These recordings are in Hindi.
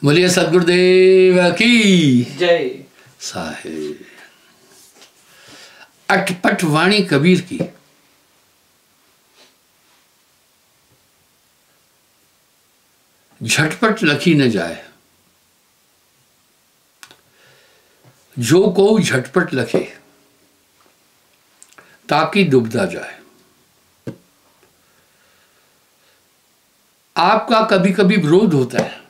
बोलिए सदगुरुदेव की जय। साहेब। अटपट वाणी कबीर की। झटपट लखी न जाए, जो को झटपट लखे ताकि डूबता जाए। आपका कभी कभी विरोध होता है।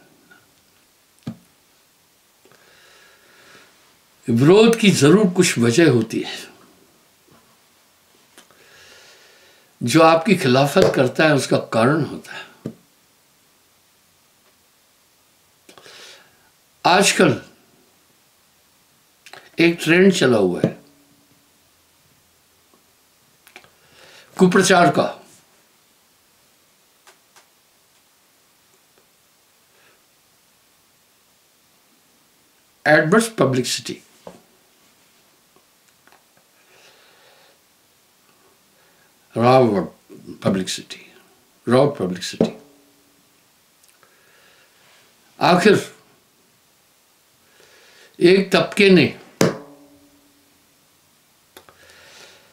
विरोध की जरूर कुछ वजह होती है। जो आपकी खिलाफत करता है उसका कारण होता है। आजकल एक ट्रेंड चला हुआ है कुप्रचार का। Adverse publicity. Raw publicity. आखिर एक तबके ने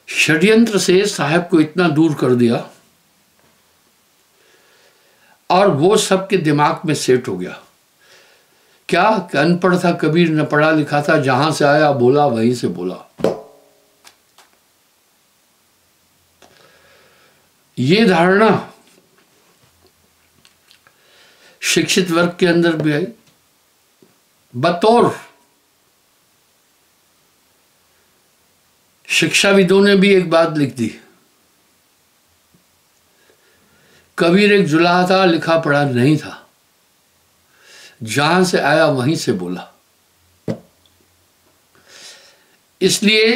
षड्यंत्र से साहब को इतना दूर कर दिया और वो सबके दिमाग में सेट हो गया। क्या अनपढ़ था कबीर, न पढ़ा लिखा था, जहां से आया बोला वहीं से बोला। ये धारणा शिक्षित वर्ग के अंदर भी आई। बतौर शिक्षाविदों ने भी एक बात लिख दी, कबीर एक जुलाहा था, लिखा पढ़ा नहीं था, जहां से आया वहीं से बोला। इसलिए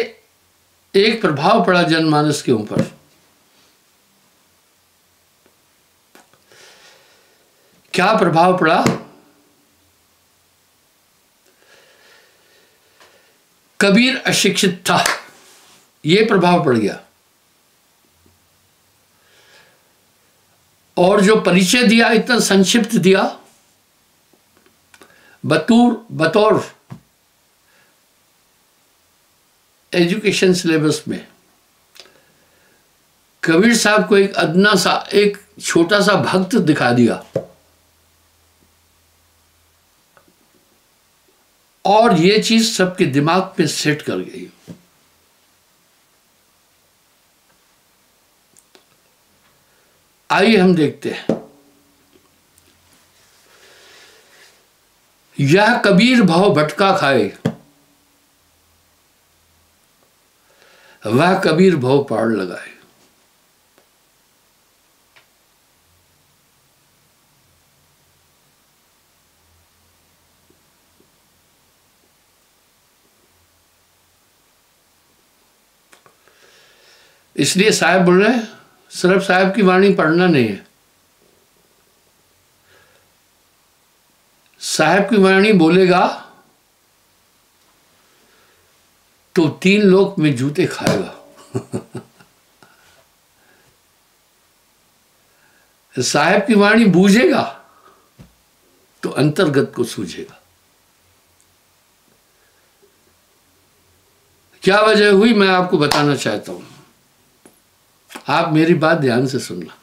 एक प्रभाव पड़ा जनमानस के ऊपर। क्या प्रभाव पड़ा? कबीर अशिक्षित था, यह प्रभाव पड़ गया। और जो परिचय दिया इतना संक्षिप्त दिया, बतौर एजुकेशन सिलेबस में कबीर साहब को एक अदना सा, एक छोटा सा भक्त दिखा दिया। और ये चीज सबके दिमाग में सेट कर गई। आइए हम देखते हैं। यह कबीर भव भटका खाए, वह कबीर भव पार लगाए। इसलिए साहब बोल रहे हैं, सिर्फ साहब की वाणी पढ़ना नहीं है। साहब की वाणी बोलेगा तो 3 लोक में जूते खाएगा। साहब की वाणी बूझेगा तो अंतर्गत को सूझेगा। क्या वजह हुई मैं आपको बताना चाहता हूं। आप मेरी बात ध्यान से सुनना।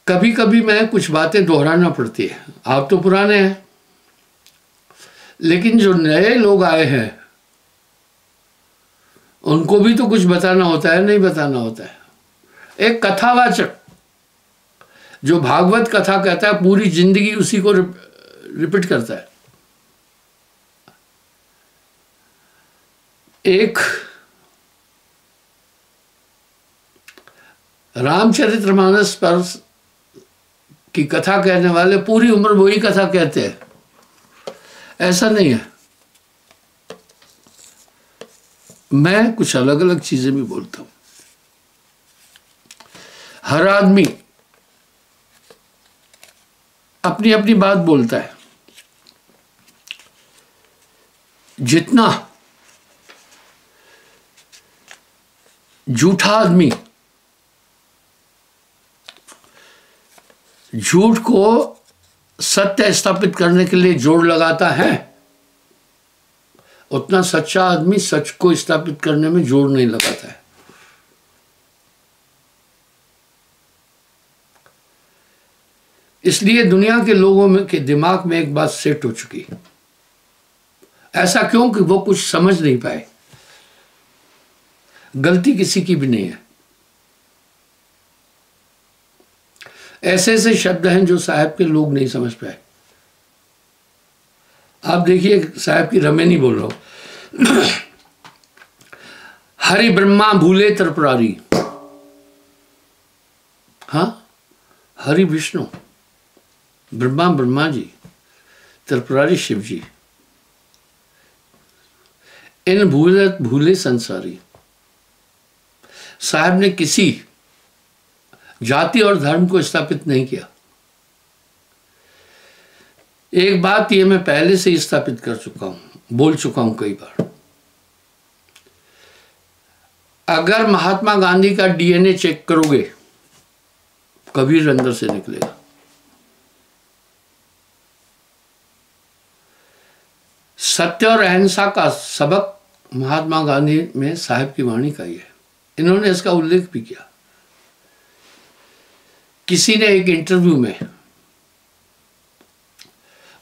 कभी कभी मैं कुछ बातें दोहराना पड़ती है। आप तो पुराने हैं, लेकिन जो नए लोग आए हैं उनको भी तो कुछ बताना होता है, नहीं बताना होता है। एक कथावाचक जो भागवत कथा कहता है, पूरी जिंदगी उसी को रिपीट करता है। एक रामचरितमानस पर की कथा कहने वाले पूरी उम्र वही कथा कहते हैं। ऐसा नहीं है। मैं कुछ अलग अलग चीजें भी बोलता हूं। हर आदमी अपनी अपनी बात बोलता है। जितना झूठा आदमी झूठ को सत्य स्थापित करने के लिए जोर लगाता है, उतना सच्चा आदमी सच को स्थापित करने में जोर नहीं लगाता है। इसलिए दुनिया के लोगों में के दिमाग में एक बात सेट हो चुकी। ऐसा क्यों? कि वो कुछ समझ नहीं पाए। गलती किसी की भी नहीं है। ऐसे ऐसे शब्द हैं जो साहब के लोग नहीं समझ पाए। आप देखिए, साहब की रमे नहीं बोल रहा हूं। हरि ब्रह्मा भूले त्रिपुरारी, हाँ, हरि विष्णु, ब्रह्मा ब्रह्मा जी, त्रिपुरारी शिव जी, इन भूले संसारी। साहब ने किसी जाति और धर्म को स्थापित नहीं किया। एक बात ये मैं पहले से ही स्थापित कर चुका हूं, बोल चुका हूं कई बार। अगर महात्मा गांधी का डीएनए चेक करोगे, कबीर अंदर से निकलेगा। सत्य और अहिंसा का सबक महात्मा गांधी में साहब की वाणी का ही है। इन्होंने इसका उल्लेख भी किया। किसी ने एक इंटरव्यू में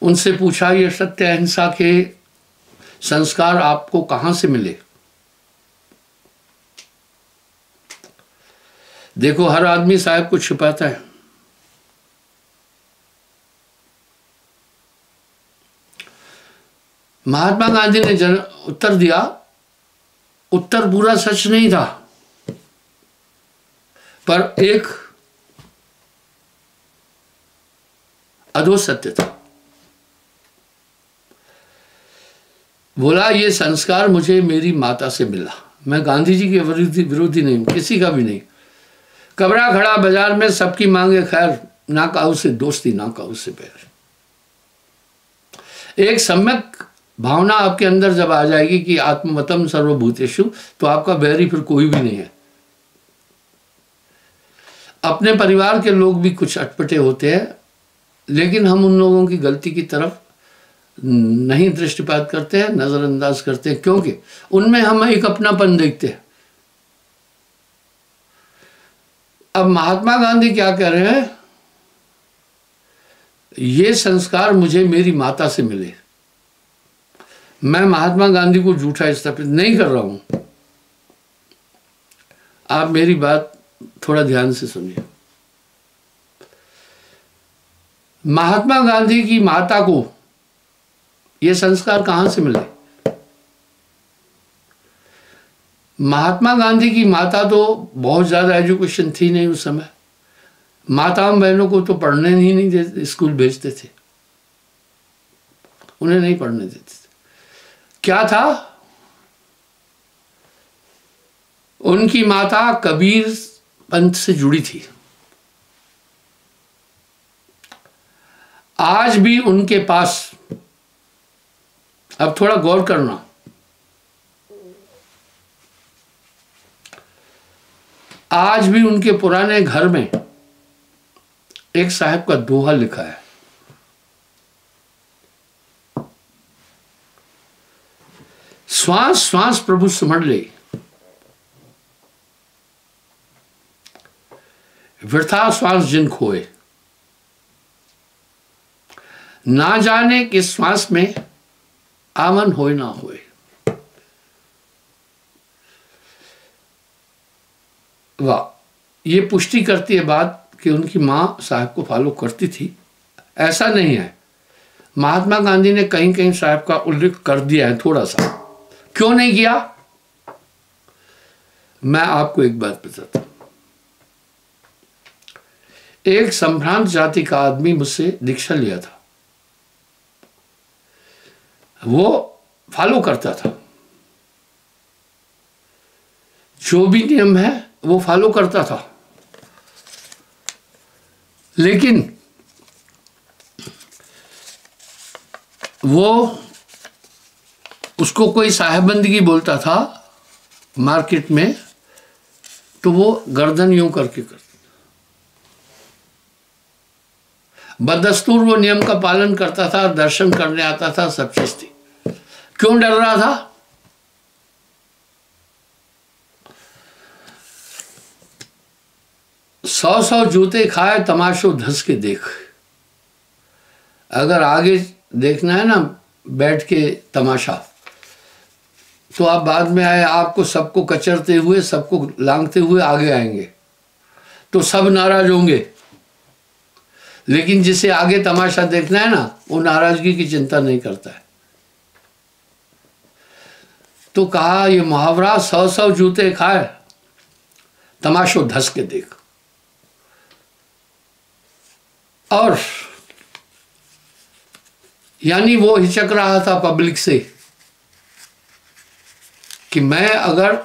उनसे पूछा, ये सत्य अहिंसा के संस्कार आपको कहां से मिले? देखो, हर आदमी साहब को छिपाता है। महात्मा गांधी ने उत्तर दिया। उत्तर पूरा सच नहीं था, पर एक अधो सत्य था। बोला, ये संस्कार मुझे मेरी माता से मिला। मैं गांधी जी के विरोधी नहीं हूं, किसी का भी नहीं। कबरा खड़ा बाजार में सबकी मांगे खैर, ना काहू से दोस्ती ना काहू से बैर। एक सम्यक भावना आपके अंदर जब आ जाएगी कि आत्मवतम सर्वभूतेषु, तो आपका बैरी फिर कोई भी नहीं है। अपने परिवार के लोग भी कुछ अटपटे होते हैं, लेकिन हम उन लोगों की गलती की तरफ नहीं दृष्टिपात करते हैं, नजरअंदाज करते हैं, क्योंकि उनमें हम एक अपनापन देखते हैं। अब महात्मा गांधी क्या कह रहे हैं? ये संस्कार मुझे मेरी माता से मिले। मैं महात्मा गांधी को झूठा स्थापित नहीं कर रहा हूं। आप मेरी बात थोड़ा ध्यान से सुनिए। महात्मा गांधी की माता को ये संस्कार कहां से मिले? महात्मा गांधी की माता तो बहुत ज्यादा एजुकेशन थी नहीं उस समय। माताओं बहनों को तो पढ़ने ही नहीं देते, स्कूल भेजते थे, उन्हें नहीं पढ़ने देते थे। क्या था? उनकी माता कबीर पंथ से जुड़ी थी। आज भी उनके पास, अब थोड़ा गौर करना, आज भी उनके पुराने घर में एक साहब का दोहा लिखा है। श्वास श्वास प्रभु सिमर ले, वृथा श्वास जिन खोए, ना जाने किस श्वास में आमन होए ना होए। वाह, ये पुष्टि करती है बात कि उनकी मां साहब को फॉलो करती थी। ऐसा नहीं है, महात्मा गांधी ने कहीं कहीं साहब का उल्लेख कर दिया है थोड़ा सा। क्यों नहीं किया? मैं आपको एक बात बताता हूं। एक संभ्रांत जाति का आदमी मुझसे दीक्षा लिया था। वो फॉलो करता था, जो भी नियम है वो फॉलो करता था, लेकिन वो उसको कोई साहेबंदगी बोलता था मार्केट में, तो वो गर्दन यूं करके करता। बदस्तूर वो नियम का पालन करता था, दर्शन करने आता था, सब चीज थी। क्यों डर रहा था? सौ सौ जूते खाए तमाशो धस के देख। अगर आगे देखना है ना बैठ के तमाशा, तो आप बाद में आए, आपको सबको कचरते हुए, सबको लांघते हुए आगे आएंगे तो सब नाराज होंगे। लेकिन जिसे आगे तमाशा देखना है ना, वो नाराजगी की चिंता नहीं करता है। तो कहा ये मुहावरा, सौ सौ जूते खाए तमाशो धस के देख। और यानी वो हिचक रहा था पब्लिक से कि मैं अगर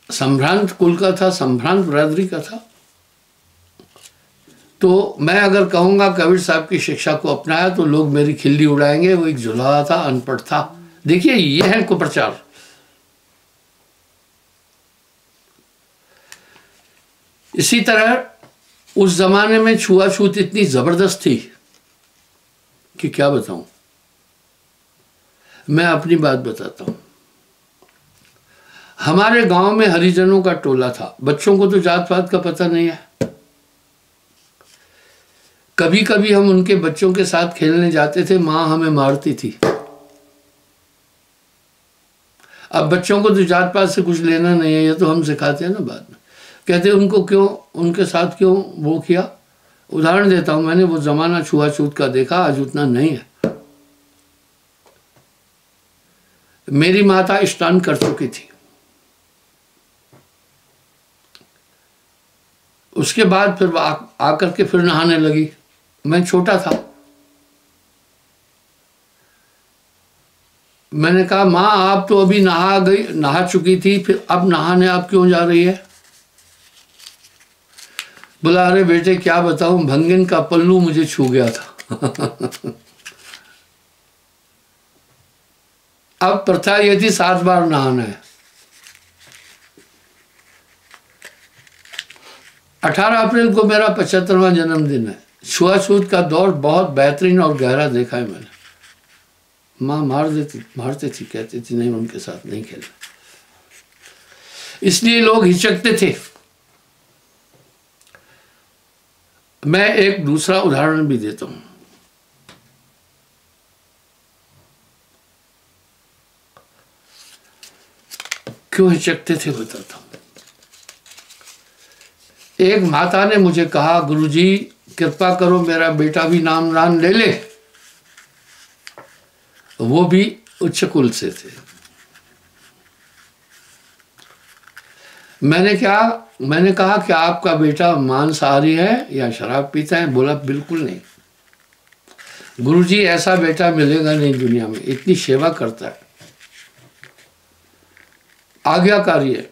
संभ्रांत कुल का था, संभ्रांत बरादरी का था, तो मैं अगर कहूंगा कबीर साहब की शिक्षा को अपनाया तो लोग मेरी खिल्ली उड़ाएंगे, वो एक जुलाहा था, अनपढ़ था। देखिए ये है कुप्रचार। इसी तरह उस जमाने में छुआछूत इतनी जबरदस्त थी कि क्या बताऊं। मैं अपनी बात बताता हूं। हमारे गांव में हरिजनों का टोला था। बच्चों को तो जात पात का पता नहीं है। कभी कभी हम उनके बच्चों के साथ खेलने जाते थे, मां हमें मारती थी। अब बच्चों को तो जात पात से कुछ लेना नहीं है, ये तो हम सिखाते हैं ना बाद में। कहते उनको क्यों, उनके साथ क्यों वो किया। उदाहरण देता हूं, मैंने वो जमाना छुआछूत का देखा, आज उतना नहीं है। मेरी माता स्नान कर चुकी थी। उसके बाद फिर आकर के फिर नहाने लगी। मैं छोटा था। मैंने कहा माँ आप तो अभी नहा चुकी थी, फिर अब नहाने आप क्यों जा रही है। बोला अरे बेटे क्या बताऊं, भंगिन का पल्लू मुझे छू गया था। अब प्रथा ये थी 7 बार नहाना है। 18 अप्रैल को मेरा 75वां जन्मदिन है। छुआछूत का दौर बहुत बेहतरीन और गहरा देखा है मैंने। माँ मारती थी, कहती थी नहीं उनके साथ नहीं खेलना। इसलिए लोग हिचकते थे। मैं एक दूसरा उदाहरण भी देता हूं। क्यों हिचकते थे बताता हूं। एक माता ने मुझे कहा गुरुजी कृपा करो मेरा बेटा भी नाम ले ले। वो भी उच्च कुल से थे। मैंने कहा कि आपका बेटा मांसाहारी है या शराब पीता है। बोला बिल्कुल नहीं गुरुजी, ऐसा बेटा मिलेगा नहीं दुनिया में, इतनी सेवा करता है, आज्ञाकारी है,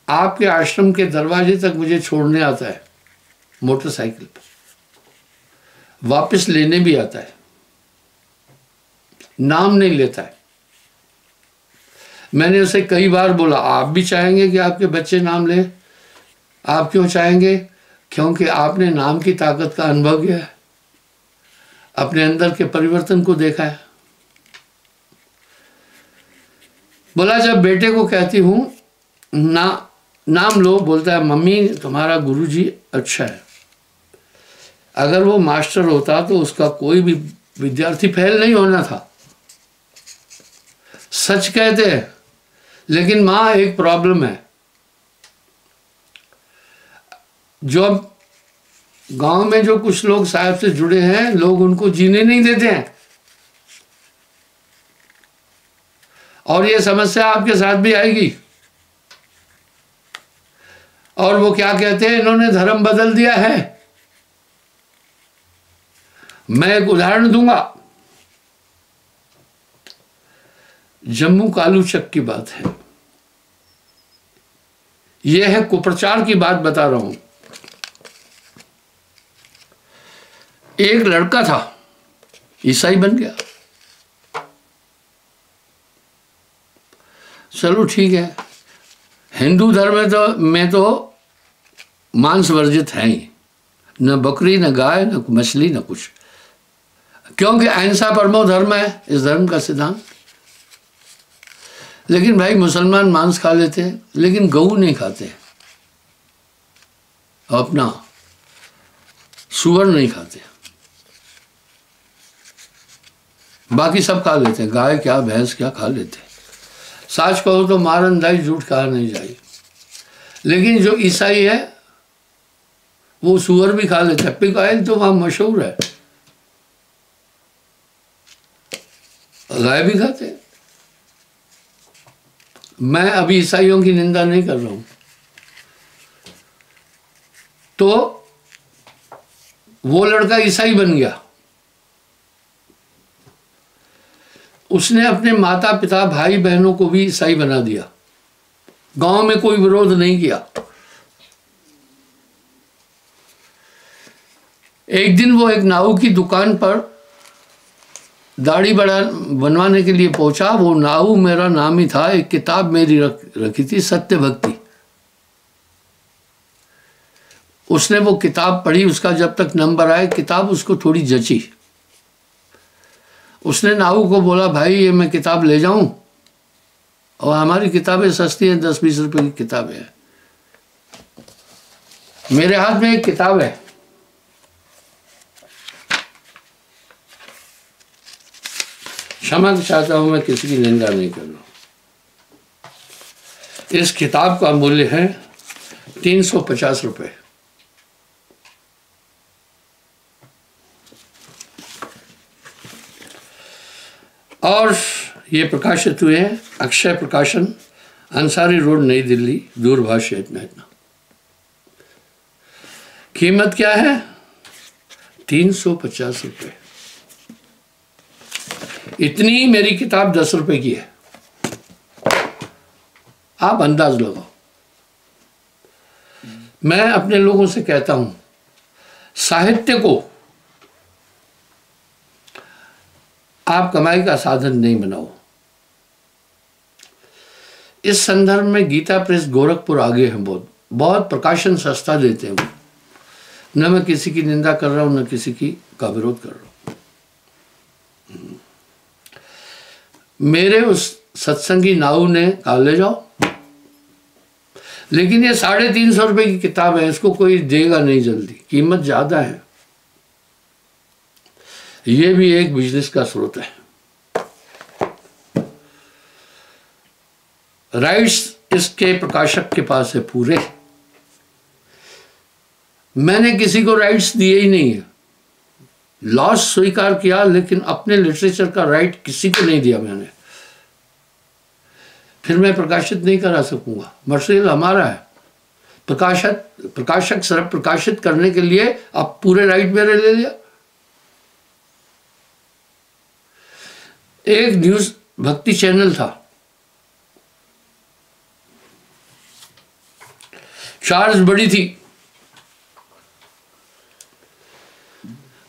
आपके आश्रम के दरवाजे तक मुझे छोड़ने आता है मोटरसाइकिल पर, वापस लेने भी आता है, नाम नहीं लेता है। मैंने उसे कई बार बोला आप भी चाहेंगे कि आपके बच्चे नाम लें। आप क्यों चाहेंगे? क्योंकि आपने नाम की ताकत का अनुभव किया है, अपने अंदर के परिवर्तन को देखा है। बोला जब बेटे को कहती हूं नाम लो, बोलता है मम्मी तुम्हारा गुरुजी अच्छा है। अगर वो मास्टर होता तो उसका कोई भी विद्यार्थी फेल नहीं होना था। सच कहते हैं। लेकिन मां एक प्रॉब्लम है, जो अब गांव में जो कुछ लोग साहब से जुड़े हैं, लोग उनको जीने नहीं देते हैं। और ये समस्या आपके साथ भी आएगी। और वो क्या कहते हैं, इन्होंने धर्म बदल दिया है। मैं एक उदाहरण दूंगा। जम्मू कालूचक की बात है। यह है कुप्रचार की बात बता रहा हूं। एक लड़का था, ईसाई बन गया। चलो ठीक है, हिंदू धर्म में तो मांस वर्जित हैं ही, न बकरी न गाय न मछली न कुछ, क्योंकि अहिंसा परमो धर्म है इस धर्म का सिद्धांत। लेकिन भाई मुसलमान मांस खा लेते हैं, लेकिन गऊ नहीं खाते, अपना सुअर नहीं खाते, बाकी सब खा लेते हैं, गाय क्या भैंस क्या खा लेते हैं। सच कहो तो मारन दाई झूठ कहा नहीं जाए। लेकिन जो ईसाई है वो सुअर भी खा लेते हैं, पिग ऑयल तो वहां मशहूर है, गाय भी खाते हैं। मैं अभी ईसाइयों की निंदा नहीं कर रहा हूं। तो वो लड़का ईसाई बन गया, उसने अपने माता पिता भाई बहनों को भी ईसाई बना दिया, गांव में कोई विरोध नहीं किया। एक दिन वो एक नाऊ की दुकान पर दाढ़ी बनवाने के लिए पहुंचा। वो नाऊ मेरा नाम ही था। एक किताब मेरी रखी थी, सत्य भक्ति। उसने वो किताब पढ़ी, उसका जब तक नंबर आए किताब उसको थोड़ी जची। उसने नाऊ को बोला, भाई ये मैं किताब ले जाऊं? और हमारी किताबें सस्ती हैं, 10-20 रुपए की किताबें हैं। मेरे हाथ में एक किताब है, क्षमा चाहता हूं, मैं किसी की निंदा नहीं कर रहा। इस किताब का मूल्य है 350 रुपए। और ये प्रकाशित हुए हैं अक्षय प्रकाशन, अंसारी रोड, नई दिल्ली, दूरभाष इतना। कीमत क्या है? 350 रुपए। इतनी मेरी किताब 10 रुपए की है, आप अंदाज लगाओ। मैं अपने लोगों से कहता हूं, साहित्य को आप कमाई का साधन नहीं बनाओ। इस संदर्भ में गीता प्रेस गोरखपुर आगे हैं, बहुत प्रकाशन सस्ता देते हैं। न मैं किसी की निंदा कर रहा हूं, न किसी की का विरोध कर रहा हूं। मेरे उस सत्संगी नाऊ ने कहा ले जाओ, लेकिन ये 350 रुपए की किताब है, इसको कोई देगा नहीं जल्दी, कीमत ज्यादा है। ये भी एक बिजनेस का स्रोत है। राइट्स इसके प्रकाशक के पास है पूरे। मैंने किसी को राइट्स दिए ही नहीं है, लॉस स्वीकार किया, लेकिन अपने लिटरेचर का राइट किसी को नहीं दिया मैंने। फिर मैं प्रकाशित नहीं करा सकूंगा, मटेरियल हमारा है। प्रकाशक सिर्फ प्रकाशित करने के लिए अब पूरे राइट मेरे ले लिया। एक न्यूज भक्ति चैनल था, चार्ज बड़ी थी।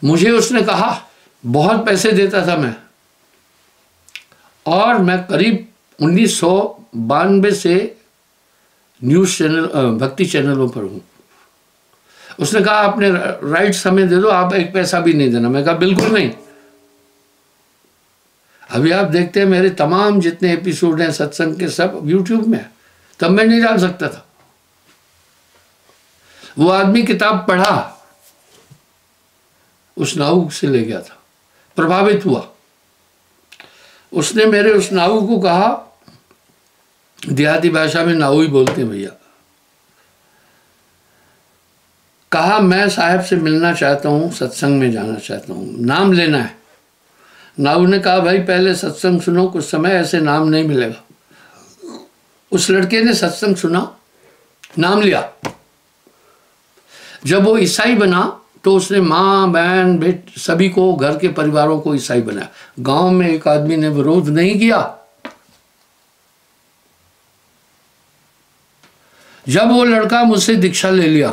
मुझे उसने कहा, बहुत पैसे देता था मैं, और मैं करीब 1992 से न्यूज चैनल भक्ति चैनलों पर हूं। उसने कहा अपने राइट्स हमें दे दो, आप एक पैसा भी नहीं देना। मैं कहा बिल्कुल नहीं। अभी आप देखते हैं मेरे तमाम जितने एपिसोड हैं सत्संग के, सब यूट्यूब में है, तब मैं नहीं डाल सकता था। वो आदमी किताब पढ़ा, उस नाऊ से ले गया था, प्रभावित हुआ। उसने मेरे उस नाऊ को कहा, देहाती भाषा में नाऊ ही बोलते हैं भैया, कहा मैं साहब से मिलना चाहता हूं, सत्संग में जाना चाहता हूं, नाम लेना है। नाऊ ने कहा भाई पहले सत्संग सुनो, कुछ समय ऐसे नाम नहीं मिलेगा। उस लड़के ने सत्संग सुना, नाम लिया। जब वो ईसाई बना तो उसने माँ बहन बेट सभी को, घर के परिवारों को ईसाई बनाया। गांव में एक आदमी ने विरोध नहीं किया। जब वो लड़का मुझसे दीक्षा ले लिया,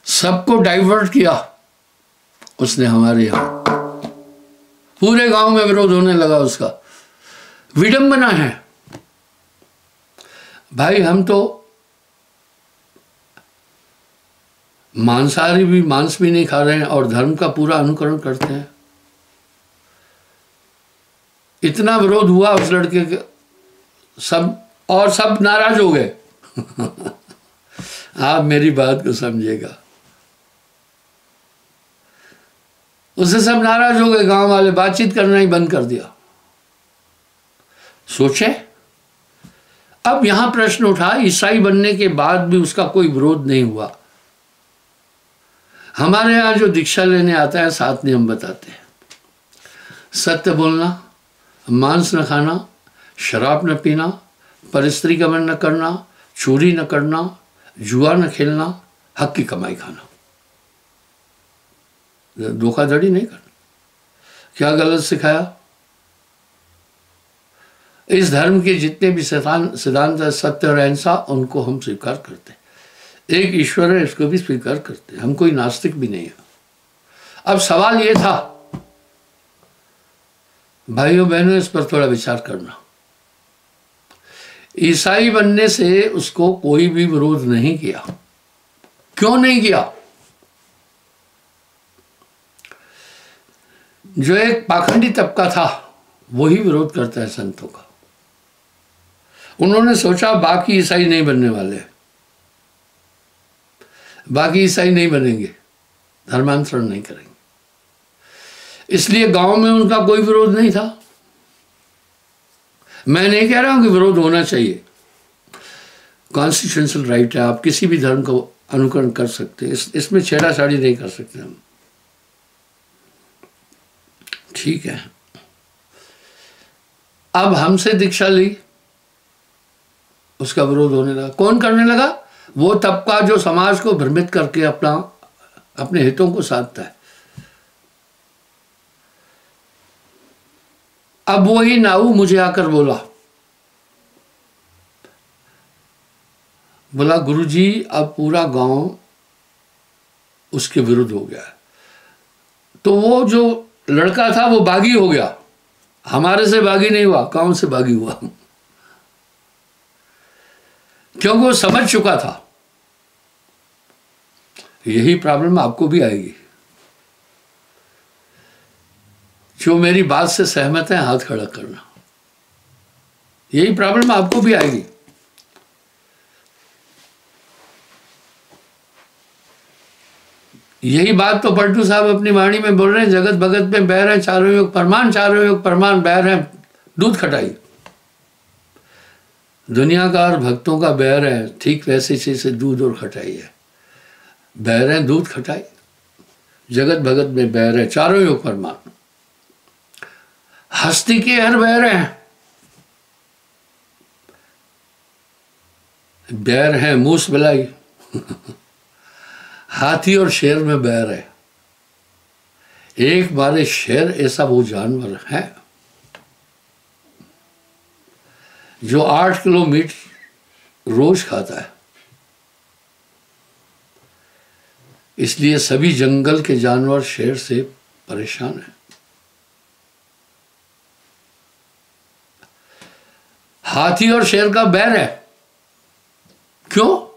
सबको डाइवर्ट किया उसने हमारे यहां, पूरे गांव में विरोध होने लगा उसका। विडंबना है भाई, हम तो मांसाहारी भी मांस भी नहीं खा रहे हैं और धर्म का पूरा अनुकरण करते हैं। इतना विरोध हुआ उस लड़के के, सब नाराज हो गए। आप मेरी बात को समझिएगा, उससे सब नाराज हो गए, गांव वाले बातचीत करना ही बंद कर दिया। सोचे, अब यहां प्रश्न उठा, ईसाई बनने के बाद भी उसका कोई विरोध नहीं हुआ। हमारे यहां जो दीक्षा लेने आता है 7 नियम बताते हैं। सत्य बोलना, मांस न खाना, शराब न पीना, परस्त्री गमन न करना, चोरी न करना, जुआ न खेलना, हक की कमाई खाना, धोखाधड़ी नहीं करना। क्या गलत सिखाया? इस धर्म के जितने भी सिद्धांत है, सत्य और अहिंसा, उनको हम स्वीकार करते हैं। एक ईश्वर है, इसको भी स्वीकार करते हैं। हम कोई नास्तिक भी नहीं है। अब सवाल ये था, भाइयों बहनों, इस पर थोड़ा विचार करना। ईसाई बनने से उसको कोई भी विरोध नहीं किया। क्यों नहीं किया? जो एक पाखंडी तबका था वही विरोध करता है संतों का। उन्होंने सोचा बाकी ईसाई नहीं बनने वाले, बाकी ईसाई नहीं बनेंगे, धर्मांतरण नहीं करेंगे, इसलिए गांव में उनका कोई विरोध नहीं था। मैं नहीं कह रहा हूं कि विरोध होना चाहिए, कॉन्स्टिट्यूशनल राइट है, आप किसी भी धर्म को अनुकरण कर सकते हैं, इसमें छेड़ाछाड़ी नहीं कर सकते हम, ठीक है। अब हमसे दीक्षा ली, उसका विरोध होने लगा। कौन करने लगा? वो तबका जो समाज को भ्रमित करके अपने हितों को साधता है। अब वही नाऊ मुझे आकर बोला गुरुजी, अब पूरा गांव उसके विरुद्ध हो गया है। तो वो जो लड़का था वो बागी हो गया, हमारे से बागी नहीं हुआ, गांव से बागी हुआ, क्योंकि वो समझ चुका था। यही प्रॉब्लम आपको भी आएगी। जो मेरी बात से सहमत है हाथ खड़ा करना, यही प्रॉब्लम आपको भी आएगी। यही बात तो पलटू साहब अपनी वाणी में बोल रहे हैं, जगत भगत में बैर है चारों युग परमान, चारों युग परमान बैर है दूध खटाई। दुनिया का और भक्तों का बैर है, ठीक वैसे से दूध और खटाई है। बैर है दूध खटाई, जगत भगत में बैर है चारों युग परमान। हस्ती के हर बैर है, बैर है मूस बिलाई। हाथी और शेर में बैर है। एक बारे शेर ऐसा वो जानवर है जो 8 किलो मीट रोज खाता है, इसलिए सभी जंगल के जानवर शेर से परेशान हैं। हाथी और शेर का बैर है। क्यों?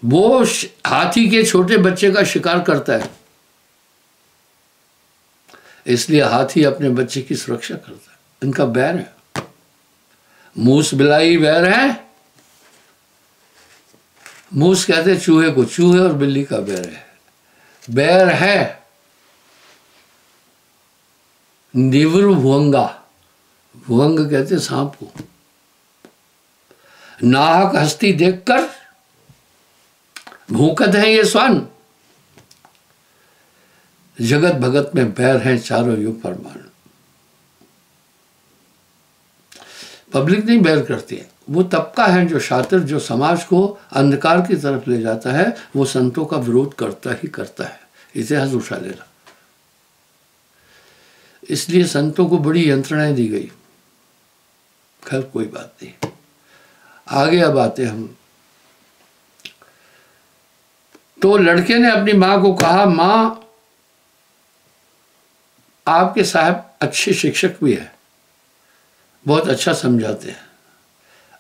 वो हाथी के छोटे बच्चे का शिकार करता है, इसलिए हाथी अपने बच्चे की सुरक्षा करता है। इनका बैर है। मूस बिलाई बैर है। मूस कहते चूहे को, चूहे और बिल्ली का बैर है। बैर है निवृ भुवंगा, भुवंग कहते सांप को। नाहक हस्ती देखकर भूकत है ये स्वान। जगत भगत में बैर है चारों युग परमान। पब्लिक नहीं बैर करती है, वो तबका है जो शातिर, जो समाज को अंधकार की तरफ ले जाता है, वो संतों का विरोध करता ही करता है। इतिहास उठा लेना। इसलिए संतों को बड़ी यंत्रणाएं दी गई। खैर कोई बात नहीं, आगे अब आते हम। तो लड़के ने अपनी माँ को कहा, माँ आपके साहब अच्छे शिक्षक भी है, बहुत अच्छा समझाते हैं।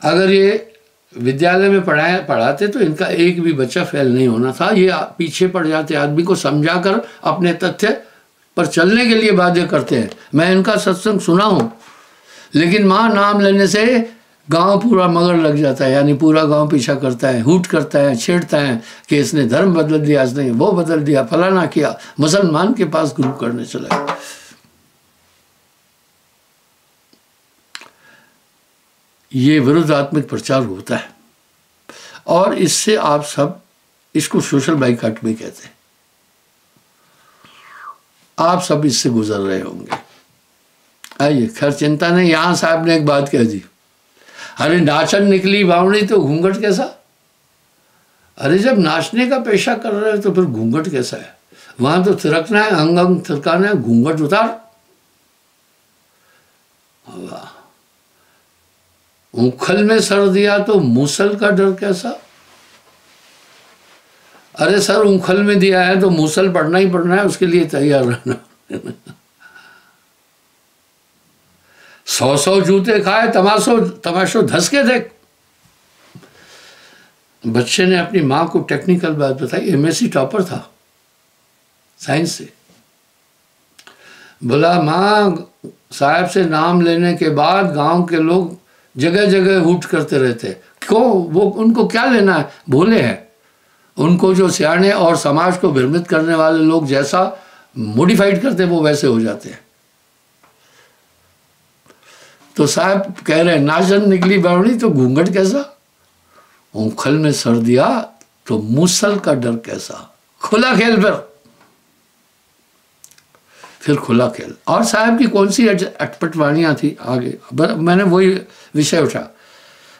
अगर ये विद्यालय में पढ़ाते तो इनका एक भी बच्चा फेल नहीं होना था। ये पीछे पड़ जाते आदमी को समझाकर अपने तथ्य पर चलने के लिए बाध्य करते हैं। मैं इनका सत्संग सुना हूँ, लेकिन माँ नाम लेने से गांव पूरा मगर लग जाता है, यानी पूरा गांव पीछा करता है, हूट करता है, छेड़ता है कि इसने धर्म बदल दिया, इसने वो बदल दिया, फलाना किया, मुसलमान के पास गुरु करने चला। ये विरोधात्मक प्रचार होता है और इससे आप सब इसको सोशल बाइकाट भी कहते हैं। आप सब इससे गुजर रहे होंगे। आइए, खैर चिंता नहीं। यहां साहब ने एक बात कह दी, अरे नाचन निकली बावड़ी तो घूंघट कैसा। अरे जब नाचने का पेशा कर रहे हो तो फिर घूंघट कैसा है? वहां तो थिरकना है, अंग अंग थिरकाना है, घूंघट उतार। उखल में सर दिया तो मूसल का डर कैसा। अरे सर उखल में दिया है तो मूसल पढ़ना ही पढ़ना है, उसके लिए तैयार रहना। 100 जूते खाए, तमाशो धस के देख। बच्चे ने अपनी माँ को टेक्निकल बात बताई, एमएससी टॉपर था साइंस से। बोला माँ साहब से नाम लेने के बाद गांव के लोग जगह जगह हूट करते रहते। क्यों? वो उनको क्या लेना है, भोले हैं। उनको जो सियाने और समाज को भ्रमित करने वाले लोग जैसा मॉडिफाइड करते वो वैसे हो जाते हैं। तो साहब कह रहे हैं नाचन निकली बावड़ी तो घूंघट कैसा, उखल में सर दिया तो मूसल का डर कैसा। खुला खेल, फिर खुला खेल। और साहब की कौन सी अटपटवाणियां थी आगे, मैंने वही विषय उठा,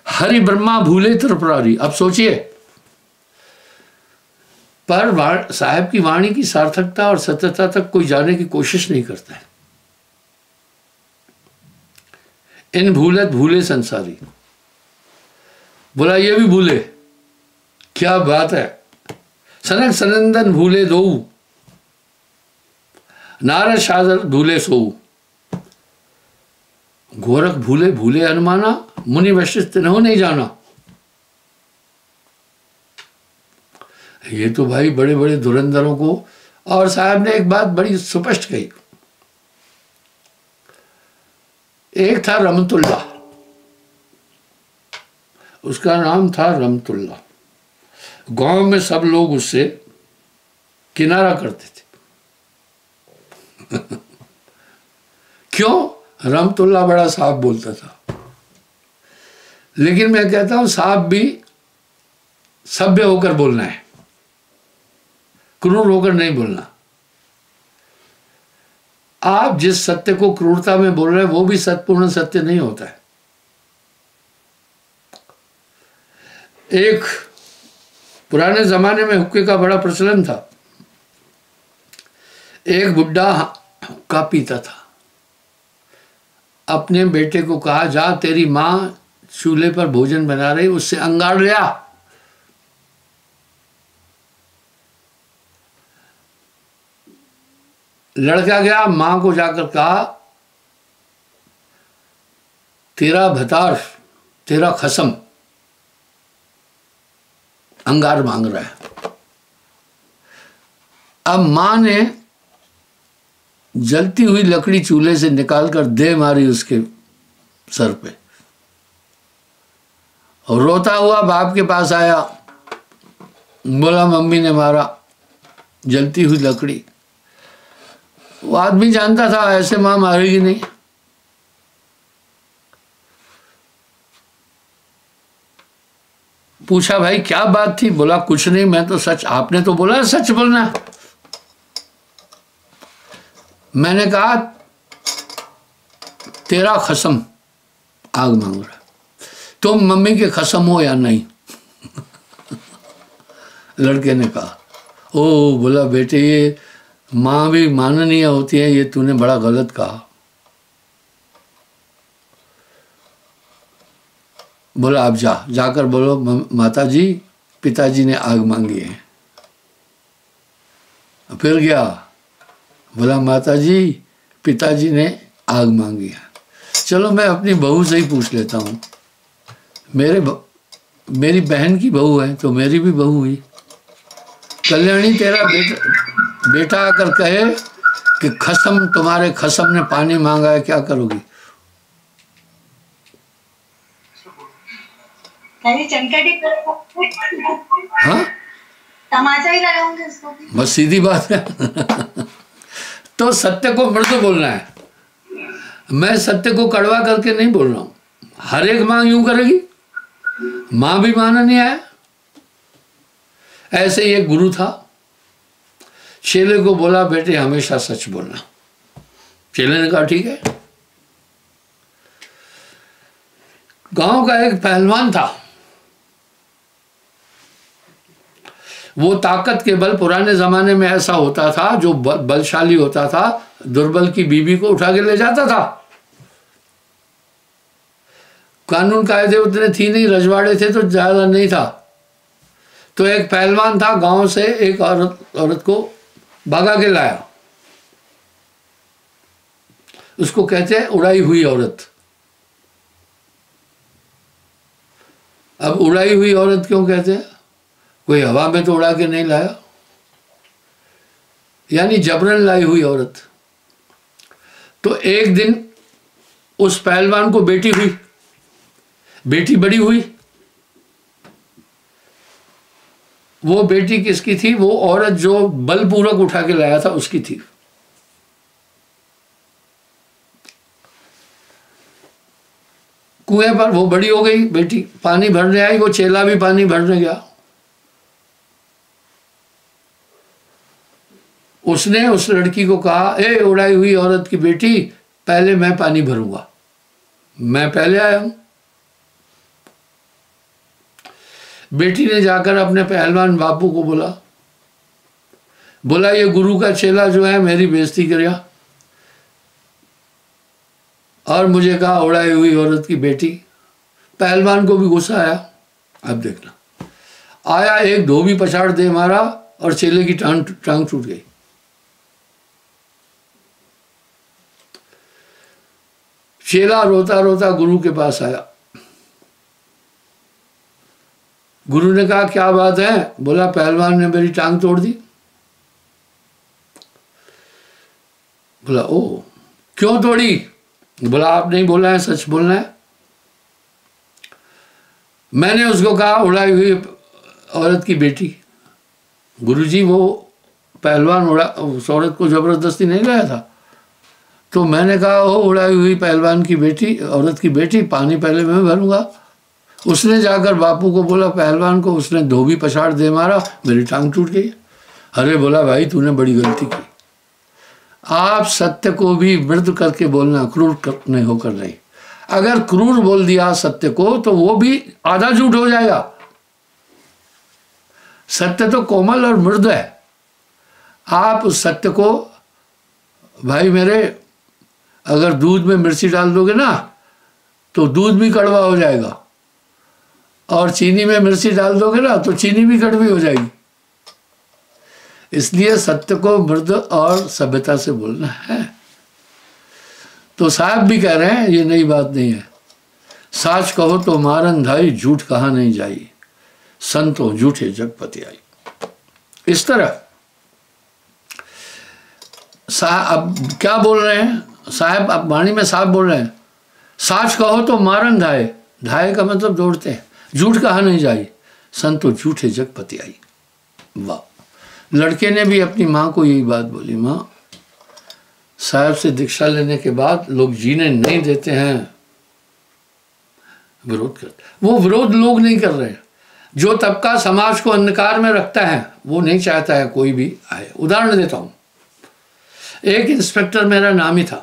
हरि ब्रह्मा भूले त्रिपुरारी। अब सोचिए, पर साहब की वाणी की सार्थकता और सत्यता तक कोई जाने की कोशिश नहीं करता है। इन भूलत भूले संसारी। बोला ये भी भूले, क्या बात है। सनक सनंदन भूले दो, नारद शादर भूले सो। गोरख भूले भूले अनुमाना, मुनि वशिष्ठ तिन्हों नहीं जाना। ये तो भाई बड़े बड़े धुरंधरों को। और साहब ने एक बात बड़ी स्पष्ट कही, एक था रमतुल्ला, उसका नाम था रमतुल्ला। गांव में सब लोग उससे किनारा करते थे। क्यों? रमतुल्ला बड़ा साफ बोलता था। लेकिन मैं कहता हूं साफ भी सभ्य होकर बोलना है, क्रूर होकर नहीं बोलना। आप जिस सत्य को क्रूरता में बोल रहे हैं वो भी सत्यपूर्ण सत्य नहीं होता है। एक पुराने जमाने में हुक्के का बड़ा प्रचलन था। एक बुड्ढा हुक्का पीता था, अपने बेटे को कहा जा तेरी माँ चूल्हे पर भोजन बना रही, उससे अंगार ले आ। लड़का गया, मां को जाकर कहा तेरा भतार, तेरा खसम अंगार मांग रहा है। अब मां ने जलती हुई लकड़ी चूल्हे से निकालकर दे मारी उसके सर पे, और रोता हुआ बाप के पास आया, बोला मम्मी ने मारा, जलती हुई लकड़ी। वो आदमी जानता था ऐसे मां मारेगी नहीं। पूछा भाई क्या बात थी? बोला कुछ नहीं, मैं तो सच, आपने तो बोला सच बोलना। मैंने कहा तेरा खसम आग मांग रहा, तुम मम्मी के खसम हो या नहीं? लड़के ने कहा। ओ, बोला बेटे ये माँ भी माननीय होती है, ये तूने बड़ा गलत कहा। बोला अब जाकर बोलो माता जी पिताजी ने आग मांगी है। फिर गया, बोला माता जी पिताजी ने आग मांगी है। चलो मैं अपनी बहू से ही पूछ लेता हूँ, मेरी बहन की बहू है तो मेरी भी बहू हुई। कल्याणी तेरा बेटा आकर कहे कि खसम, तुम्हारे खसम ने पानी मांगा है, क्या करोगी? हाँ, तमाचा ही लगाऊंगी उसको। बस सीधी बात है। तो सत्य को मृदु बोलना है। मैं सत्य को कड़वा करके नहीं बोल रहा हूं। हर एक माँ यूं करेगी? माँ भी माना नहीं आया। ऐसे ही एक गुरु था, चेले को बोला बेटे हमेशा सच बोलना। चेले ने कहा ठीक है। गांव का एक पहलवान था, वो ताकत के बल, पुराने जमाने में ऐसा होता था, जो बलशाली होता था दुर्बल की बीबी को उठा के ले जाता था। कानून कायदे उतने थी नहीं, रजवाड़े थे तो ज्यादा नहीं था। तो एक पहलवान था, गांव से एक औरत को भगा के लाया। उसको कहते हैं उड़ाई हुई औरत। अब उड़ाई हुई औरत क्यों कहते हैं? कोई हवा में तो उड़ा के नहीं लाया, यानी जबरन लाई हुई औरत। तो एक दिन उस पहलवान को बेटी हुई, बेटी बड़ी हुई। वो बेटी किसकी थी? वो औरत जो बलपूर्वक उठा के लाया था उसकी थी। कुएं पर वो बड़ी हो गई बेटी, पानी भरने आई, वो चेला भी पानी भरने गया। उसने उस लड़की को कहा, ए उड़ाई हुई औरत की बेटी, पहले मैं पानी भरूंगा, मैं पहले आया हूं। बेटी ने जाकर अपने पहलवान बापू को बोला ये गुरु का चेला जो है मेरी बेइज्जती करेगा, और मुझे कहा उड़ाई हुई औरत की बेटी। पहलवान को भी गुस्सा आया। अब देखना, आया एक धोबी पछाड़ दे मारा और चेले की टांग टूट गई। चेला रोता रोता गुरु के पास आया। गुरु ने कहा क्या बात है? बोला पहलवान ने मेरी टांग तोड़ दी। बोला ओ क्यों तोड़ी? बोला आप नहीं बोला है, सच बोलना है। मैंने उसको कहा उड़ाई हुई औरत की बेटी। गुरुजी वो पहलवान उस औरत को जबरदस्ती नहीं लाया था। तो मैंने कहा ओ उड़ाई हुई पहलवान की बेटी, औरत की बेटी, पानी पहले मैं भरूंगा। उसने जाकर बापू को बोला पहलवान को, उसने धोबी पछाड़ दे मारा, मेरी टांग टूट गई। अरे बोला भाई तूने बड़ी गलती की। आप सत्य को भी मृदु करके बोलना, क्रूर नहीं होकर नहीं। अगर क्रूर बोल दिया सत्य को तो वो भी आधा झूठ हो जाएगा। सत्य तो कोमल और मृदु है। आप उस सत्य को, भाई मेरे, अगर दूध में मिर्ची डाल दोगे ना तो दूध भी कड़वा हो जाएगा, और चीनी में मिर्ची डाल दोगे ना तो चीनी भी कड़वी हो जाएगी। इसलिए सत्य को मृदु और सभ्यता से बोलना है। तो साहब भी कह रहे हैं ये नई बात नहीं है। साच कहो तो मारन धाई, झूठ कहा नहीं जाई, संतो झूठे जगपति आई। इस तरह अब क्या बोल रहे हैं साहब? अब वाणी में साहब बोल रहे हैं साच कहो तो मारन धाय, धाय का मतलब दौड़ते हैं, झूठ कहा नहीं जाई, संतो झूठे जगपति आई। वाह! लड़के ने भी अपनी माँ को यही बात बोली, माँ साहब से दीक्षा लेने के बाद लोग जीने नहीं देते हैं, विरोध करते। वो विरोध लोग नहीं कर रहे हैं, जो तबका समाज को अंधकार में रखता है वो नहीं चाहता है कोई भी आए। उदाहरण देता हूं, एक इंस्पेक्टर मेरा नामी था,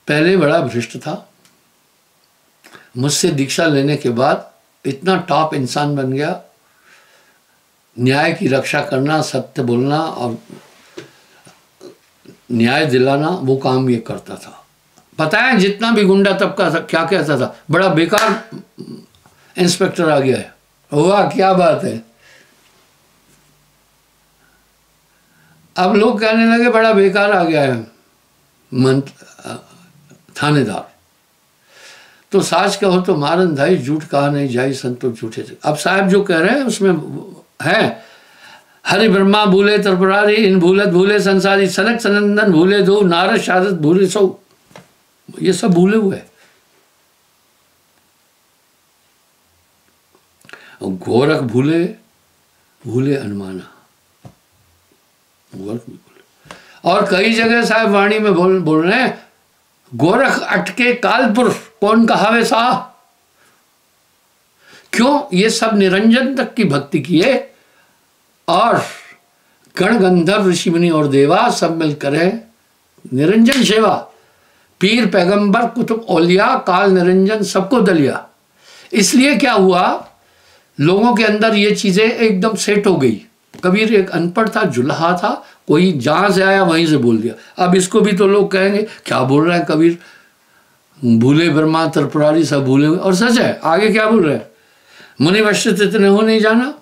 पहले बड़ा भ्रष्ट था। मुझसे दीक्षा लेने के बाद इतना टॉप इंसान बन गया। न्याय की रक्षा करना, सत्य बोलना और न्याय दिलाना, वो काम ये करता था। पता है जितना भी गुंडा तबका था क्या कहता था, बड़ा बेकार इंस्पेक्टर आ गया है। वाह क्या बात है। अब लोग कहने लगे बड़ा बेकार आ गया है थानेदार। तो साच कहो तो मारन धाई, झूठ कहा नहीं जाई संतो झूठे थे। अब साहब जो कह रहे हैं उसमें है, हरि ब्रह्मा भूले त्रिपुरारी, इन भूलत भूले संसारी, सनक सनंदन भूले दो, नारद शारद भूले सो, ये सब भूले हुए। गोरख भूले, भूले अनुमाना, गोरख भी भूले। और कई जगह साहब वाणी में बोल रहे हैं, गोरख अटके कालपुर कौन कहावे सा। क्यों? ये सब निरंजन तक की भक्ति किए और गण गंधर्व ऋषि मुनि और देवा सब मिलकर है निरंजन सेवा। पीर पैगंबर कुतुब औलिया काल निरंजन सबको दलिया। इसलिए क्या हुआ, लोगों के अंदर ये चीजें एकदम सेट हो गई। कबीर एक अनपढ़ था, जुल्हा था, कोई जहां से आया वहीं से बोल दिया। अब इसको भी तो लोग कहेंगे क्या बोल रहा है कबीर, भूले ब्रह्मा त्रिपुरारी सब भूले हुए। और सच है, आगे क्या बोल रहे हैं, मुनि वशिष्ठ इतने हो नहीं जाना।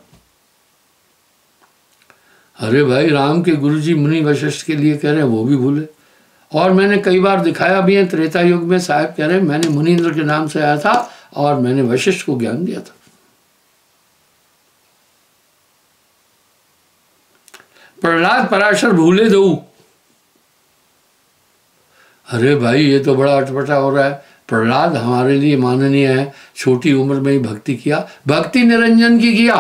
अरे भाई, राम के गुरुजी मुनि वशिष्ठ के लिए कह रहे हैं, वो भी भूले। और मैंने कई बार दिखाया भी है, त्रेता युग में साहब कह रहे हैं मैंने मुनीन्द्र के नाम से आया था और मैंने वशिष्ठ को ज्ञान दिया था। प्रहलाद पराशर भूले दो। अरे भाई, ये तो बड़ा अटपटा हो रहा है। प्रहलाद हमारे लिए माननीय है, छोटी उम्र में ही भक्ति किया, भक्ति निरंजन की किया।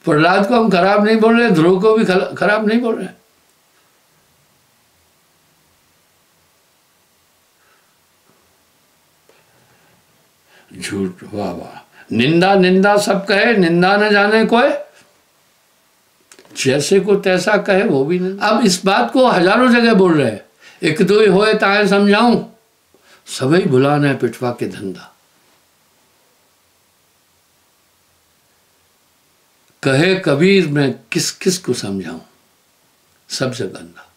प्रहलाद को हम खराब नहीं बोल रहे, ध्रुव को भी खराब नहीं बोल रहे। झूठ, वाह वाह। निंदा निंदा सब कहे, निंदा न जाने कोई, जैसे को तैसा कहे वो भी नहीं। अब इस बात को हजारों जगह बोल रहे हैं, एक दो ही होए ताए समझाऊं, सभी भुलाना है पिटवा के धंधा। कहे कबीर मैं किस किस को समझाऊं, सबसे गंदा।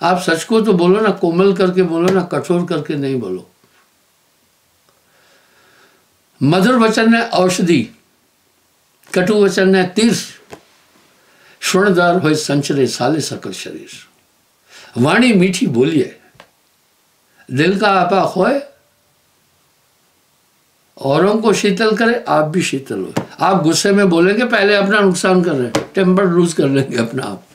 आप सच को तो बोलो ना, कोमल करके बोलो ना, कठोर करके नहीं बोलो। मधुर वचन है औषधि, कटु वचन है तीर, श्रणदार हो संचरे साले सकल शरीर। वाणी मीठी बोलिए, दिल का आपा खोए, औरों को शीतल करे, आप भी शीतल हो। आप गुस्से में बोलेंगे पहले अपना नुकसान कर रहे हैं, टेम्पर लूज कर लेंगे अपना आप।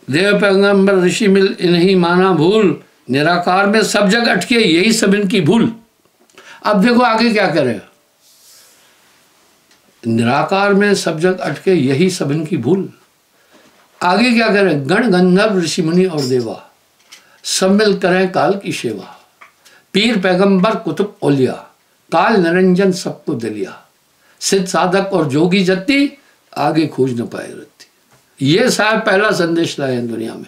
देव पैगंबर ऋषि मिल इन्हीं माना भूल, निराकार में सब जग अटके यही सब इनकी भूल। अब देखो आगे क्या करे, निराकार में सब जग अटके यही सब इनकी भूल। आगे क्या करें, गण गंधर्व ऋषि मुनि और देवा सब मिल करें काल की सेवा। पीर पैगंबर कुतुब औलिया काल निरंजन सबको दलिया। सिद्ध साधक और जोगी जत्ती आगे खोज न पाए रत्ती। ये साहब पहला संदेश लाए हैं दुनिया में।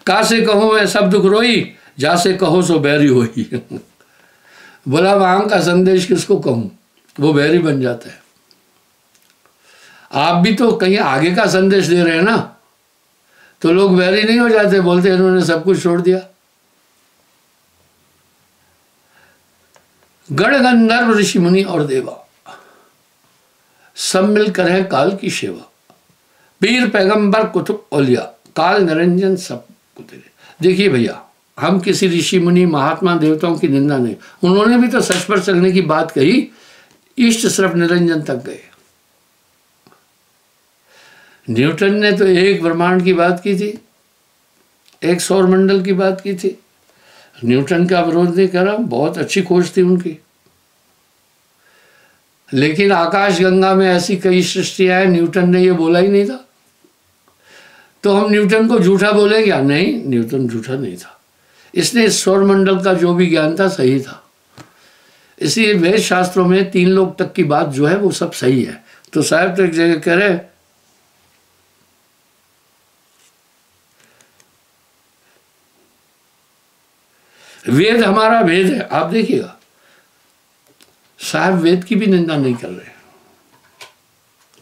का से कहो मैं सब दुख रोई, जा से कहो सो बैरी होई। बोला वहां का संदेश किसको कहूं, वो बैरी बन जाता है। आप भी तो कहीं आगे का संदेश दे रहे हैं ना, तो लोग बैरी नहीं हो जाते, बोलते इन्होंने सब कुछ छोड़ दिया। गण गंधर्व ऋषि मुनि और देवा सब मिलकर है काल की सेवा। पीर पैगंबर कुतुब औलिया काल निरंजन सब कुतरे। देखिए भैया, हम किसी ऋषि मुनि महात्मा देवताओं की निंदा नहीं, उन्होंने भी तो सच पर चलने की बात कही, इष्ट सिर्फ निरंजन तक गए। न्यूटन ने तो एक ब्रह्मांड की बात की थी, एक सौर मंडल की बात की थी। न्यूटन का विरोध नहीं करा, बहुत अच्छी खोज थी उनकी। लेकिन आकाश गंगा में ऐसी कई सृष्टियां हैं, न्यूटन ने ये बोला ही नहीं था। तो हम न्यूटन को झूठा बोले क्या? नहीं, न्यूटन झूठा नहीं था। इसने इस सौर मंडल का जो भी ज्ञान था सही था। इसलिए वेद शास्त्रों में 3 लोक तक की बात जो है वो सब सही है। तो साहब तो एक जगह कह रहे, वेद हमारा भेद है। आप देखिएगा, साहब वेद की भी निंदा नहीं कर रहे।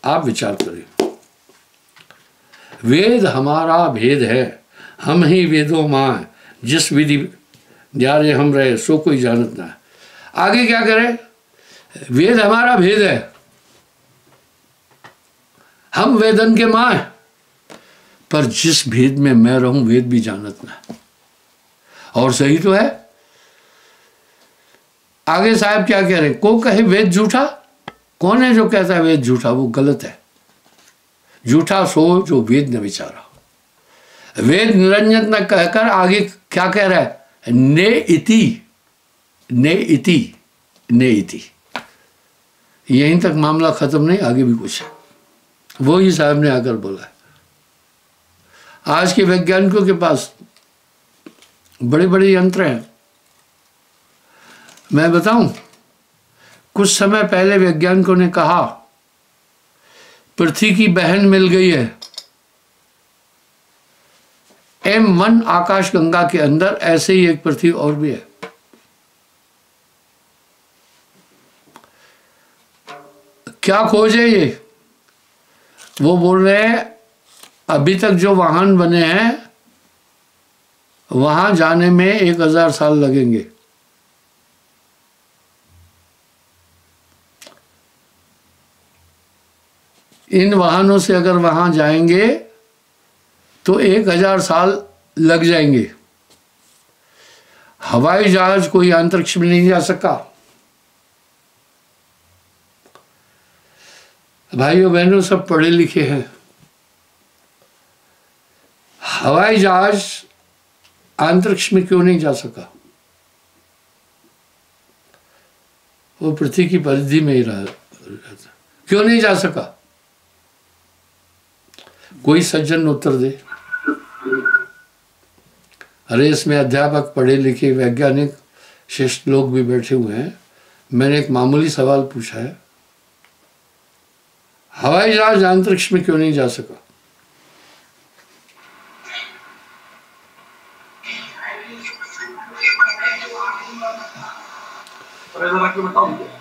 आप विचार करिए, वेद हमारा भेद है, हम ही वेदों मां, जिस विधि न्यारे हम रहे सो कोई जानत ना है। आगे क्या करे, वेद हमारा भेद है, हम वेदन के मां हैं, पर जिस भेद में मैं रहूं वेद भी जानत ना। और सही तो है। आगे साहब क्या कह रहे, को कहे वेद झूठा, कौन है जो कहता है वेद झूठा, वो गलत है। झूठा सो जो वेद न विचारा। वेद निरंजन न कहकर आगे क्या कह रहा है, ने इति, ने इति, ने इति। यहीं तक मामला खत्म नहीं, आगे भी कुछ है, वो ही साहब ने आकर बोला है। आज के वैज्ञानिकों के पास बड़े बड़े यंत्र हैं। मैं बताऊं, कुछ समय पहले वैज्ञानिकों ने कहा पृथ्वी की बहन मिल गई है। M1 आकाश गंगा के अंदर ऐसे ही एक पृथ्वी और भी है। क्या खोज है ये? वो बोल रहे हैं अभी तक जो वाहन बने हैं वहां जाने में 1000 साल लगेंगे। इन वाहनों से अगर वहां जाएंगे तो 1000 साल लग जाएंगे। हवाई जहाज कोई अंतरिक्ष में नहीं जा सका। भाइयों बहनों सब पढ़े लिखे हैं। हवाई जहाज अंतरिक्ष में क्यों नहीं जा सका? वो पृथ्वी की परिधि में ही रहा, क्यों नहीं जा सका? कोई सज्जन उत्तर दे। अरे इसमें अध्यापक, पढ़े लिखे, वैज्ञानिक, शिष्ट लोग भी बैठे हुए हैं। मैंने एक मामूली सवाल पूछा है, हवाई जहाज अंतरिक्ष में क्यों नहीं जा सका?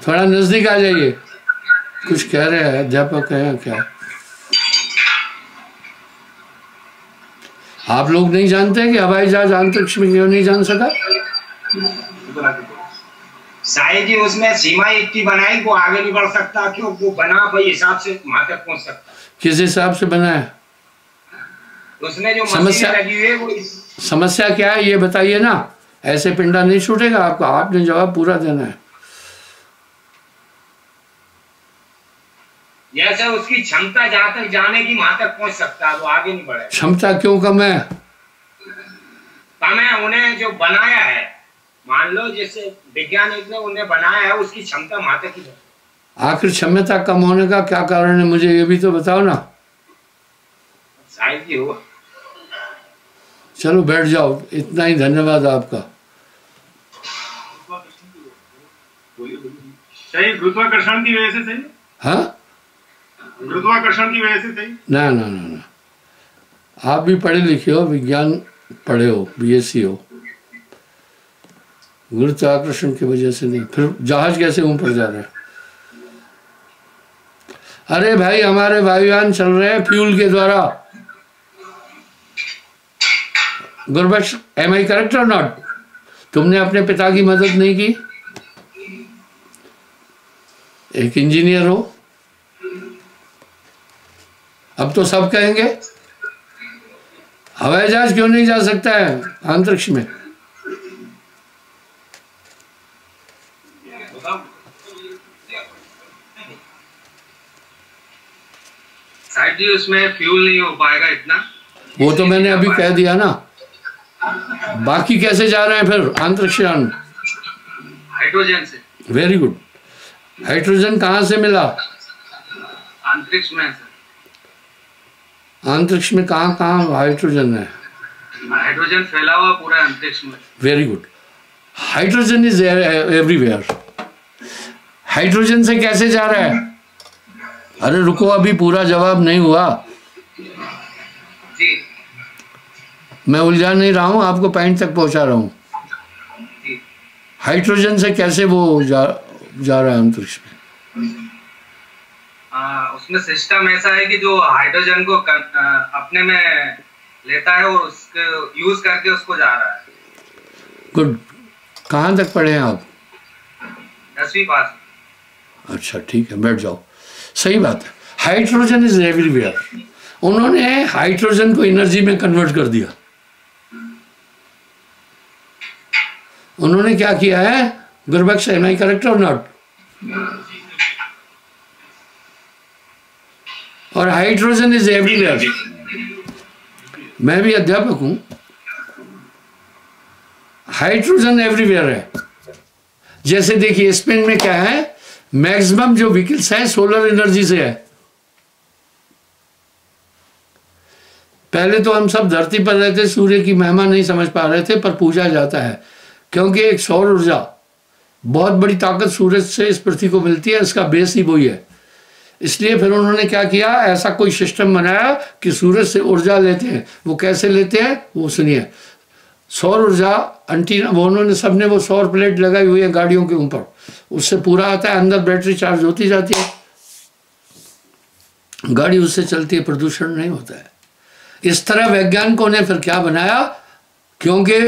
थोड़ा नजदीक आ जाइए। कुछ कह रहे हैं अध्यापक हैं क्या? आप लोग नहीं जानते कि हवाई जहाज अंतरिक्ष में क्यों नहीं जा सका? शायद ही उसमें सीमा इतनी बनाई वो आगे नहीं बढ़ सकता, क्यों वो बना भाई हिसाब से वहां तक पहुंच सकता। किस हिसाब से बना है? उसमें जो समस्या लगी हुई है वो समस्या क्या है ये बताइए ना। ऐसे पिंडा नहीं छूटेगा आपका, आपने जवाब पूरा देना है। जैसे उसकी क्षमता जहां तक जाने की वहां तक पहुंच सकता है, वो आगे नहीं बढ़े। क्षमता क्यों कम है? कम है, उन्हें जो बनाया है, मान लो जैसे वैज्ञानिक ने उन्हें बनाया है, उसकी क्षमता वहां तक ही है। आखिर क्षमता कम होने का क्या कारण है, मुझे ये भी तो बताओ ना। शायद ही हुआ। चलो बैठ जाओ, इतना ही, धन्यवाद आपका। सही, गुरुत्वाकर्षण की वजह से सही। हाँ, गुरुत्वाकर्षण की वजह से सही। ना ना ना ना, आप भी पढ़े लिखे हो, विज्ञान पढ़े हो, BSc हो। गुरुत्वाकर्षण की वजह से नहीं, फिर जहाज कैसे ऊपर जा रहा है? अरे भाई हमारे वायुयान चल रहे हैं फ्यूल के द्वारा। गुरबख्श, एम आई करेक्ट और नॉट? तुमने अपने पिता की मदद नहीं की? एक इंजीनियर हो। अब तो सब कहेंगे हवाई जहाज क्यों नहीं जा सकता है अंतरिक्ष में? शायद ही उसमें फ्यूल नहीं हो पाएगा इतना। वो तो मैंने अभी कह दिया ना। बाकी कैसे जा रहे हैं फिर अंतरिक्ष यान? हाइड्रोजन से। Very good. हाइड्रोजन कहाँ से मिला? अंतरिक्ष में सर। अंतरिक्ष में कहाँ कहाँ हाइड्रोजन है? हाइड्रोजन फैला हुआ पूरा अंतरिक्ष में। Very good. Hydrogen is everywhere. Hydrogen से कैसे जा रहा है? अरे रुको, अभी पूरा जवाब नहीं हुआ। जी। मैं उलझा नहीं रहा हूँ, आपको पॉइंट तक पहुँचा रहा हूँ। हाइड्रोजन से कैसे वो जा रहा है अंतरिक्ष में? उसमें सिस्टम ऐसा है कि जो हाइड्रोजन को अपने में लेता है और उसको यूज करके उसको जा रहा है। गुड। कहाँ तक पढ़े हैं आप? 10वीं पास। अच्छा ठीक है, बैठ जाओ, सही बात है। Hydrogen is everywhere. उन्होंने हाइड्रोजन को एनर्जी में कन्वर्ट कर दिया। उन्होंने क्या किया है गुरबख्श, एम आई करेक्ट और नॉट? और हाइड्रोजन इज एवरीवेयर। मैं भी अध्यापक हूं, हाइड्रोजन एवरीवेयर है। जैसे देखिए स्पेन में क्या है, मैक्सिमम जो व्हीकल्स है सोलर एनर्जी से है। पहले तो हम सब धरती पर रहते, सूर्य की महिमा नहीं समझ पा रहे थे, पर पूजा जाता है क्योंकि एक सौर ऊर्जा बहुत बड़ी ताकत सूरज से इस पृथ्वी को मिलती है, इसका बेस ही वही है। इसलिए फिर उन्होंने क्या किया, ऐसा कोई सिस्टम बनाया कि सूरज से ऊर्जा लेते हैं। वो कैसे लेते हैं वो सुनिए। सौर ऊर्जा एंटीना, वो उन्होंने सबने वो सौर प्लेट लगाई हुई है गाड़ियों के ऊपर, उससे पूरा आता है, अंदर बैटरी चार्ज होती जाती है, गाड़ी उससे चलती है, प्रदूषण नहीं होता है। इस तरह वैज्ञानिकों ने फिर क्या बनाया, क्योंकि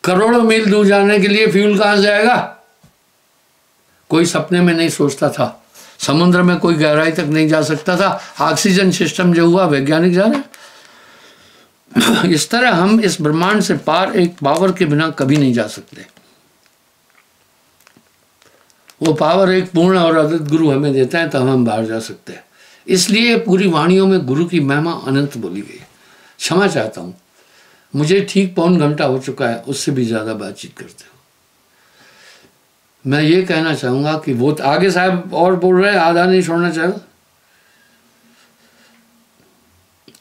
करोड़ों मील दूर जाने के लिए फ्यूल कहां से आएगा, कोई सपने में नहीं सोचता था। समुद्र में कोई गहराई तक नहीं जा सकता था। ऑक्सीजन सिस्टम जो हुआ वैज्ञानिक जाने। इस तरह हम इस ब्रह्मांड से पार एक पावर के बिना कभी नहीं जा सकते। वो पावर एक पूर्ण और अद्भुत गुरु हमें देता है, तब हम बाहर जा सकते हैं। इसलिए पूरी वाणियों में गुरु की महिमा अनंत बोली गई। क्षमा चाहता हूं, मुझे ठीक पौन घंटा हो चुका है, उससे भी ज्यादा बातचीत करते हो। मैं ये कहना चाहूंगा कि वो आगे साहब और बोल रहे हैं, आधा नहीं छोड़ना चाहेगा।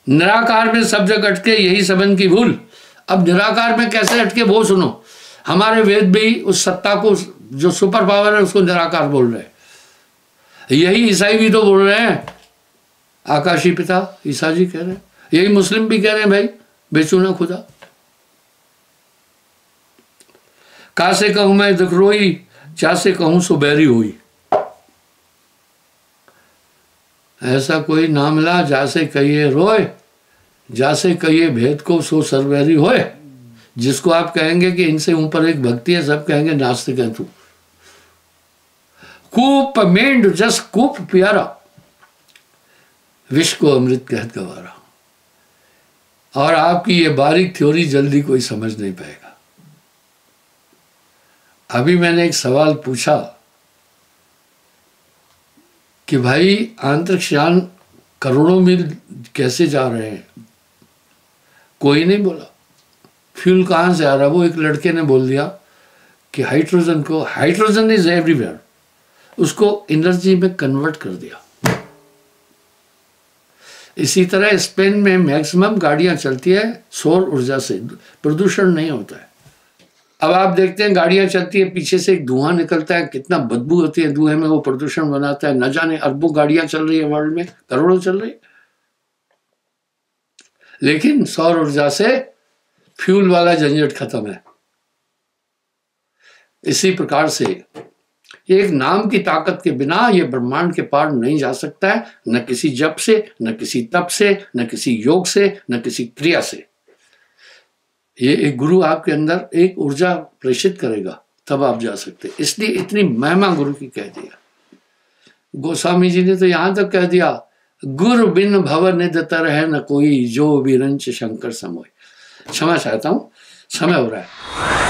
निराकार में सब जग अटके यही सबन की भूल। अब निराकार में कैसे अटके वो सुनो। हमारे वेद भी उस सत्ता को जो सुपर पावर है उसको निराकार बोल रहे हैं। यही ईसाई भी तो बोल रहे हैं, आकाशी पिता ईसा जी कह रहे हैं, यही मुस्लिम भी कह रहे हैं भाई बेचूना खुदा। का से कहूं मैं दुख रोई, चा से कहूं सो बैरी हुई। ऐसा कोई ना मिला जासे कहिए रोए, जासे कहिए भेद को सो सरवैरी होए। जिसको आप कहेंगे कि इनसे ऊपर एक भक्ति है, सब कहेंगे नास्तिक है तू। कूप मेंढ जस कूप प्यारा, विश्व को अमृत कहत गवारा। और आपकी ये बारीक थ्योरी जल्दी कोई समझ नहीं पाएगा। अभी मैंने एक सवाल पूछा कि भाई अंतरिक्ष यान करोड़ों मील कैसे जा रहे हैं, कोई नहीं बोला। फ्यूल कहां से आ रहा, वो एक लड़के ने बोल दिया कि हाइड्रोजन को, हाइड्रोजन इज एवरीवेयर, उसको एनर्जी में कन्वर्ट कर दिया। इसी तरह स्पेन में मैक्सिमम गाड़ियां चलती है सौर ऊर्जा से, प्रदूषण नहीं होता है। अब आप देखते हैं गाड़ियां चलती है, पीछे से एक धुआं निकलता है, कितना बदबू होती है धुएं में, वो प्रदूषण बनाता है। न जाने अरबों गाड़ियां चल रही है वर्ल्ड में, करोड़ों चल रही है, लेकिन सौर ऊर्जा से फ्यूल वाला झंझट खत्म है। इसी प्रकार से एक नाम की ताकत के बिना ये ब्रह्मांड के पार नहीं जा सकता है, न किसी जप से, न किसी तप से, न किसी योग से, न किसी क्रिया से। ये एक गुरु आपके अंदर एक ऊर्जा प्रेषित करेगा, तब आप जा सकते। इसलिए इतनी महिमा गुरु की कह दिया। गोस्वामी जी ने तो यहां तक कह दिया, गुरु बिन भव निध तरह न कोई, जो विरंच शंकर समोय। क्षमा चाहता हूं, समय हो रहा है।